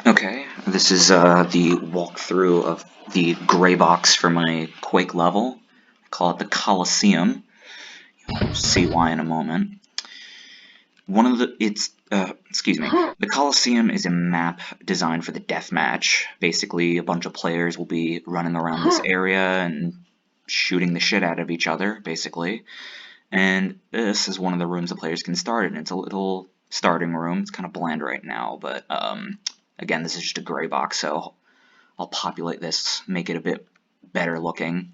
Okay, this is the walkthrough of the Graybox for my Quake level. I call it the Colosseum. You'll see why in a moment. The Colosseum is a map designed for the deathmatch. Basically, a bunch of players will be running around this area and shooting the shit out of each other, basically. And this is one of the rooms the players can start in. It's a little starting room. It's kind of bland right now, but again, this is just a gray box, so I'll populate this, make it a bit better looking.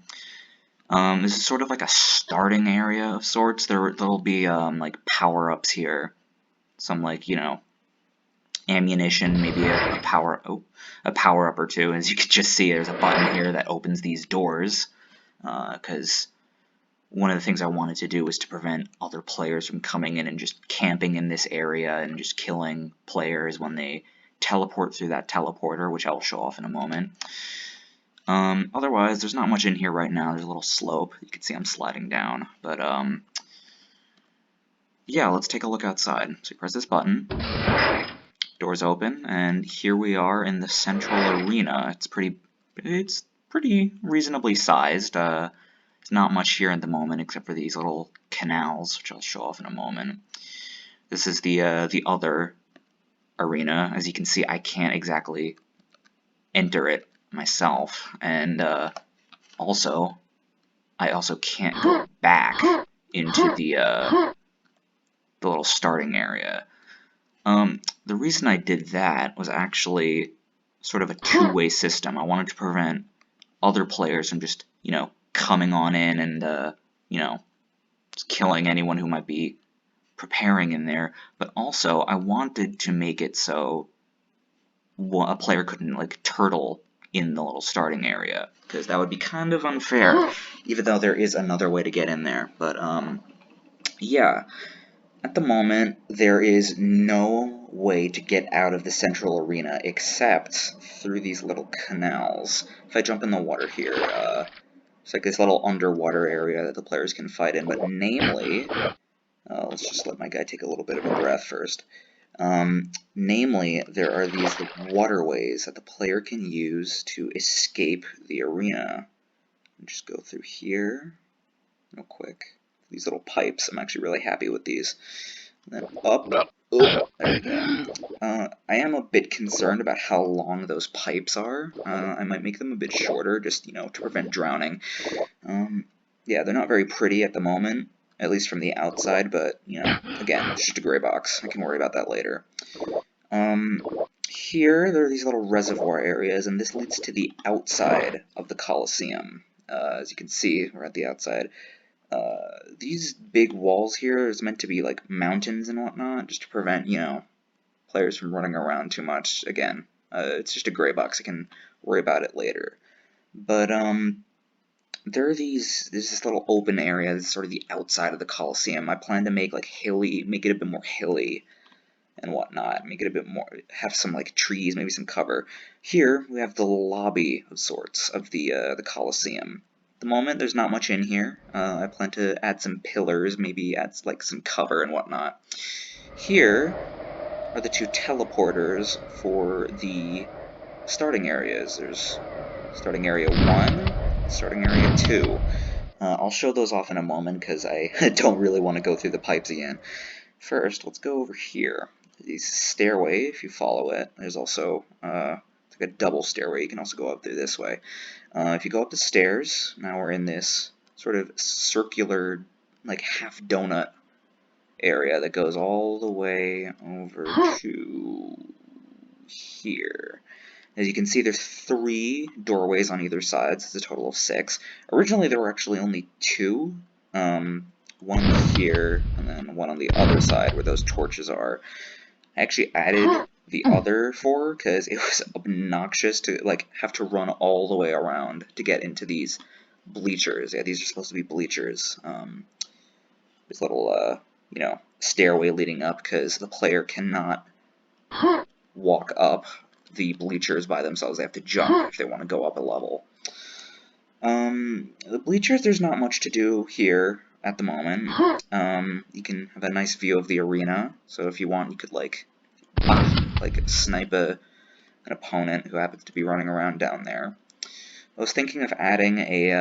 This is sort of like a starting area of sorts. There'll be like power-ups here, some like ammunition, maybe a power-up or two. As you can just see, there's a button here that opens these doors, because one of the things I wanted to do was to prevent other players from coming in and just camping in this area and just killing players when they teleport through that teleporter, which I'll show off in a moment. Otherwise, there's not much in here right now. There's a little slope. You can see I'm sliding down. But, yeah, let's take a look outside. So you press this button, doors open, and here we are in the central arena. It's pretty reasonably sized. There's not much here at the moment except for these little canals, which I'll show off in a moment. This is the other arena. As you can see, I can't exactly enter it myself, and I also can't go back into the little starting area. The reason I did that was actually sort of a two-way system. I wanted to prevent other players from just, coming on in and, just killing anyone who might be preparing in there, but also I wanted to make it so a player couldn't, like, turtle in the little starting area, because that would be kind of unfair, even though there is another way to get in there. But, yeah. At the moment, there is no way to get out of the central arena except through these little canals. If I jump in the water here, it's like this little underwater area that the players can fight in, but namely, let's just let my guy take a little bit of a breath first. Namely, there are these waterways that the player can use to escape the arena. Just go through here real quick. These little pipes, I'm actually really happy with these. And then up, oh, there we go. I am a bit concerned about how long those pipes are. I might make them a bit shorter, just, to prevent drowning. Yeah, they're not very pretty at the moment, at least from the outside, but, again, it's just a gray box. I can worry about that later. Here, there are these little reservoir areas, and this leads to the outside of the Colosseum. As you can see, we're at the outside. These big walls here is meant to be like mountains and whatnot, just to prevent, players from running around too much. Again, it's just a gray box. I can worry about it later. But, there's this little open area, this is sort of the outside of the Colosseum. I plan to make like make it a bit more hilly and whatnot, make it a bit more, have some like trees, maybe some cover. Here we have the lobby of sorts of the Colosseum. At the moment, there's not much in here. I plan to add some pillars, maybe add like some cover and whatnot. Here are the two teleporters for the starting areas. There's starting area 1, starting area 2. I'll show those off in a moment because I don't really want to go through the pipes again. First, let's go over here. This stairway, if you follow it, there's also it's like a double stairway. You can also go up through this way. If you go up the stairs, now we're in this sort of circular, like half donut area that goes all the way over to here. As you can see, there's 3 doorways on either side, so it's a total of 6. Originally, there were actually only 2. One here, and then one on the other side where those torches are. I actually added the other 4 because it was obnoxious to like have to run all the way around to get into these bleachers. Yeah, these are supposed to be bleachers. This little, stairway leading up because the player cannot walk up the bleachers by themselves. They have to jump if they want to go up a level. The bleachers, there's not much to do here at the moment. You can have a nice view of the arena, so if you want, you could like snipe a an opponent who happens to be running around down there. I was thinking of adding a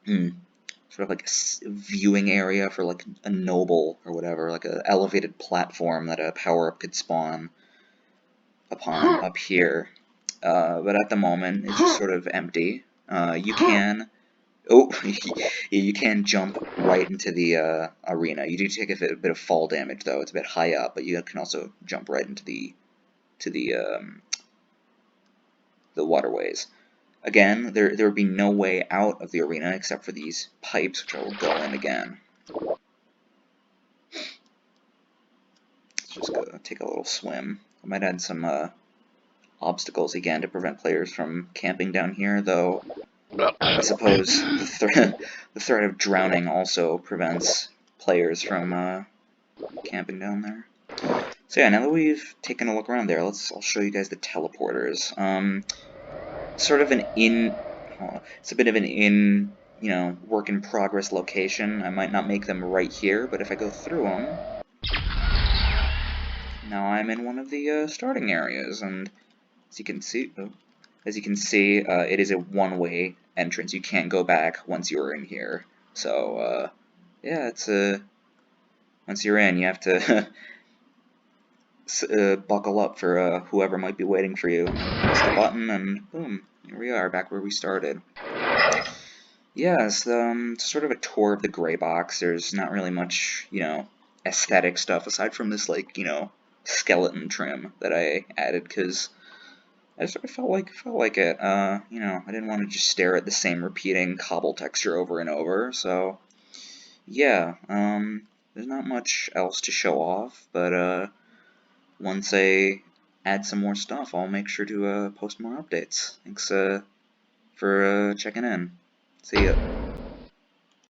sort of like a viewing area for like a noble or whatever, like an elevated platform that a power-up could spawn upon up here. But at the moment, it's just sort of empty. You can... Oh, you can jump right into the arena. You do take a bit of fall damage, though. It's a bit high up, but you can also jump right into the waterways. Again, there would be no way out of the arena except for these pipes, which I will go in again. Let's just go take a little swim. I might add some obstacles again to prevent players from camping down here, though I suppose the threat of drowning also prevents players from camping down there. So yeah, now that we've taken a look around there, I'll show you guys the teleporters. Sort of it's a bit of an work in progress location. I might not make them right here, but if I go through them, now I'm in one of the starting areas, and as you can see, it is a one-way entrance. You can't go back once you're in here. So yeah, it's once you're in, you have to buckle up for whoever might be waiting for you. Press the button, and boom, here we are, back where we started. Yeah, it's sort of a tour of the Graybox. There's not really much, aesthetic stuff aside from this, like, skeleton trim that I added because I sort of felt like it. I didn't want to just stare at the same repeating cobble texture over and over. So, yeah, there's not much else to show off, but once I add some more stuff, I'll make sure to post more updates. Thanks for checking in. See ya.